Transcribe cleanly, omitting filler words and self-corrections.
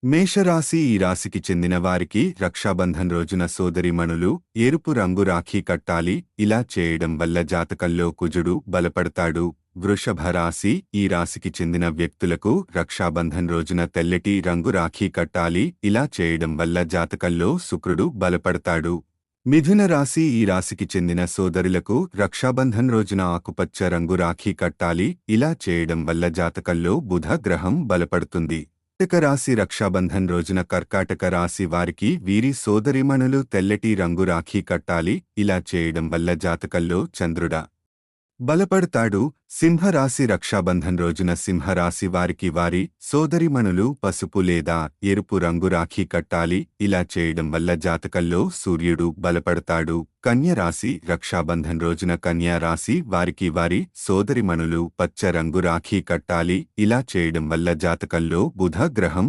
మేషరాశి ఈ రాశికి చెందిన వారికి రక్షాబంధన్ రోజున సోదరీమణులు ఎరుపు రంగు రాఖీ కట్టాలి. ఇలా చేయడం వల్ల జాతకంలో కుజుడు బలపడతాడు. వృషభ రాశి ఈ రాశికి చెందిన వ్యక్తులకు రక్షాబంధన్ రోజున తెల్లటి రంగు రాఖీ కట్టాలి. ఇలా చేయడం వల్ల జాతకంలో శుక్రుడు బలపడతాడు. మిథున రాశి ఈ రాశికి చెందిన సోదరులకు రక్షాబంధన్ రోజున ఆకుపచ్చ రంగు రాఖీ కట్టాలి. ఇలా చేయడం వల్ల జాతకంలో బుధ గ్రహం బలపడుతుంది. కర్కాటక రాశి రక్షాబంధన్ రోజున కర్కాటక రాశి వారికి వీరి సోదరీమణులు తెల్లటి రంగు రాఖీ కట్టాలి. ఇలా చేయడం వల్ల జాతకంలో చంద్రుడ బలపడతాడు. సింహరాశి రక్షాబంధన్ రోజున సింహరాశి వారికి వారి సోదరీమణులు పసుపు లేదా ఎరుపు రంగు రాఖీ కట్టాలి. ఇలా చేయడం వల్ల జాతకంలో సూర్యుడు బలపడతాడు. కన్యరాశి రక్షాబంధన్ రోజున కన్యా రాశి వారికి వారి సోదరీమణులు పచ్చ రంగు రాఖీ కట్టాలి. ఇలా చేయడం వల్ల జాతకంలో బుధ గ్రహం